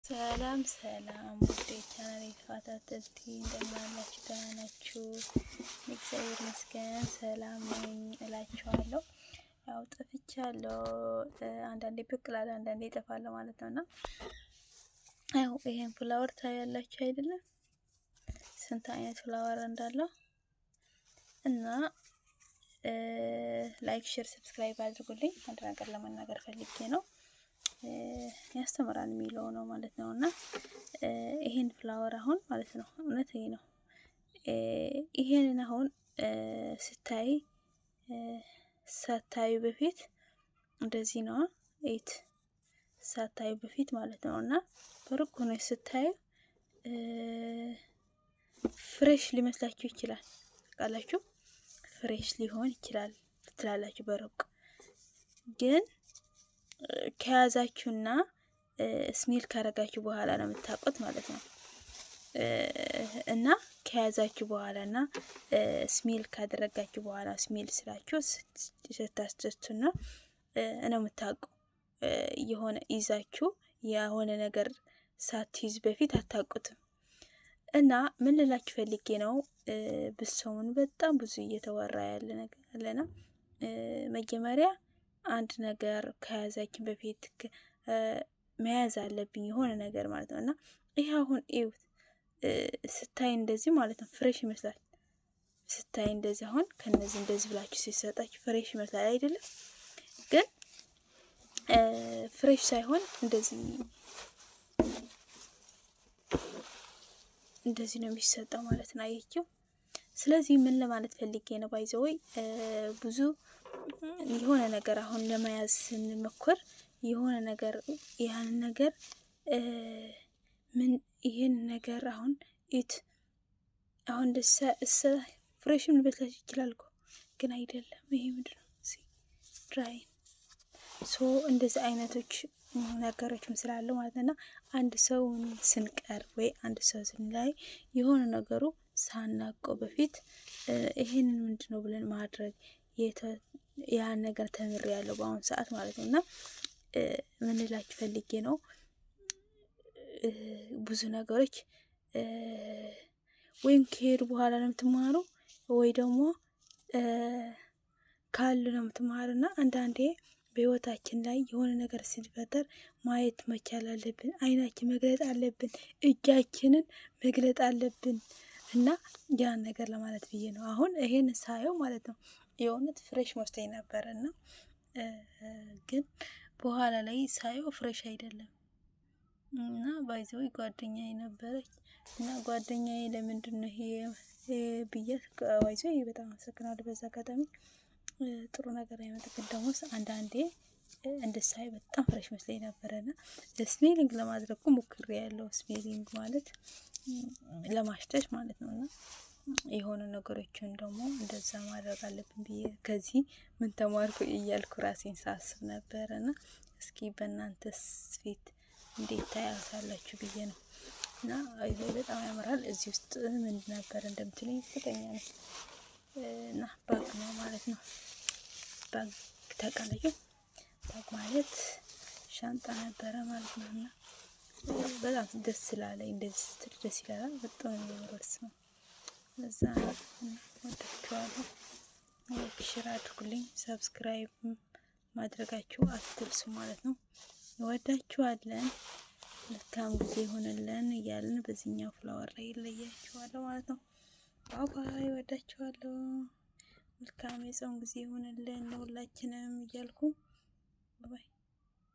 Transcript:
ሰላም ውዴ ቻናል የተከታተልቲ እንደምናላችሁ ደህና ናችሁ? እግዚአብሔር ይመስገን ሰላም ነኝ እላችኋለሁ። ያው ጠፍቻለሁ፣ አንዳንዴ ብቅ እላለሁ፣ አንዳንዴ እጠፋለሁ ማለት ነውና ያው ይሄን ፍላወር ታያላችሁ አይደለም? ስንት አይነት ፍላወር እንዳለው እና ላይክ፣ ሼር፣ ሰብስክራይብ አድርጉልኝ። አንድ ነገር ለመናገር ፈልጌ ነው። ያስተምራል የሚለው ነው ማለት ነውና ይሄን ፍላወር አሁን ማለት ነው እውነት ይሄ ነው። ይሄንን አሁን ሳታዩ በፊት እንደዚህ ነው እት ሳታዩ በፊት ማለት ነውና በሩቅ ሆነ ስታዩ ፍሬሽ ሊመስላችሁ ይችላል። ቃላችሁ ፍሬሽ ሊሆን ይችላል ትላላችሁ በሩቅ ግን ከያዛችሁና ስሜል ካረጋችሁ በኋላ ነው የምታውቁት ማለት ነው። እና ከያዛችሁ በኋላና ስሜል ካደረጋችሁ በኋላ ስሜል ስላችሁ ስታስደስቱና ነው የምታውቁ። የሆነ ይዛችሁ የሆነ ነገር ሳትይዝ በፊት አታውቁትም። እና ምን ልላችሁ ፈልጌ ነው፣ ብሶውን በጣም ብዙ እየተወራ ያለ ነገር አለና መጀመሪያ አንድ ነገር ከያዛችን በፊት መያዝ አለብኝ የሆነ ነገር ማለት ነው። እና ይሄ አሁን እዩት፣ ስታይ እንደዚህ ማለት ነው ፍሬሽ ይመስላል። ስታይ እንደዚህ አሁን ከነዚህ እንደዚህ ብላችሁ ሲሰጣችሁ ፍሬሽ ይመስላል አይደለም? ግን ፍሬሽ ሳይሆን እንደዚህ ነው የሚሰጠው ማለት ነው። አየችው። ስለዚህ ምን ለማለት ፈልጌ ነው፣ ባይዘወይ ብዙ የሆነ ነገር አሁን ለመያዝ ስንሞክር የሆነ ነገር ያን ነገር ምን ይሄን ነገር አሁን አሁን ፍሬሽም ልበላሽ ይችላል እኮ ግን አይደለም። ይሄ ምንድነው ድራይ እንደዚህ አይነቶች ነገሮችም ስላለው ማለት ነውና አንድ ሰው ስንቀር ወይ አንድ ሰው ስንላይ የሆነ ነገሩ ሳናቀው በፊት ይሄንን ምንድነው ብለን ማድረግ ያን ነገር ተምሬ ያለው በአሁን ሰዓት ማለት ነውና ምን ልላችሁ ፈልጌ ነው፣ ብዙ ነገሮች ወይም ከሄዱ በኋላ ነው የምትማሩ ወይ ደግሞ ካሉ ነው የምትማሩና አንዳንዴ በህይወታችን ላይ የሆነ ነገር ሲፈጠር ማየት መቻል አለብን። አይናችን መግለጥ አለብን፣ እጃችንን መግለጥ አለብን። እና ያን ነገር ለማለት ብዬ ነው። አሁን ይሄን ሳየው ማለት ነው የእውነት ፍሬሽ መስሎኝ ነበርና ግን በኋላ ላይ ሳየው ፍሬሽ አይደለም። እና ባይዘው ጓደኛዬ ነበረች እና ጓደኛዬ ለምንድን ነው ይሄ ብያት፣ ባይዘው በጣም አመሰግናለሁ በዛ አጋጣሚ። ጥሩ ነገር አይመጣም ደግሞ አንዳንዴ እንደሳይ በጣም ፍሬሽ መስሎኝ ነበርና ስሜሊንግ ለማድረግ ሞክሬ ያለው ስሜሊንግ ማለት ለማሽተሽ ማለት ነውና የሆነ ነገሮችን ደግሞ እንደዛ ማድረግ አለብን ብዬ ከዚህ ምን ተማርኩ እያልኩ ራሴን ሳስብ ነበርና እስኪ በእናንተስ ፊት እንዴት ታያሳላችሁ ብዬ ነው። እና በጣም ያምራል። እዚህ ውስጥ ምን ነበር እንደምትሉኝ ፍቅኛ ነው እና ባግ ነው ማለት ነው። ባግ ተቀለዩ ባግ ማለት ሻንጣ ነበረ ማለት ነው። እና በጣም ደስ ስላለኝ እንደዚህ ስትል ደስ ይላል። በጣም የሚወርስ ነው። ለዛ ወዳችኋለሁ። ላይክ ሼር አድርጉልኝ፣ ሰብስክራይብ ማድረጋችሁ አትርሱ ማለት ነው። ወዳችኋለን። መልካም ጊዜ ሆነልን እያልን በዚህኛው ፍላወር ላይ ይለያችኋለሁ ማለት ነው። ባይ ወዳችኋለሁ። መልካም የጾም ጊዜ ሆነልን ለሁላችንም እያልኩ ባይ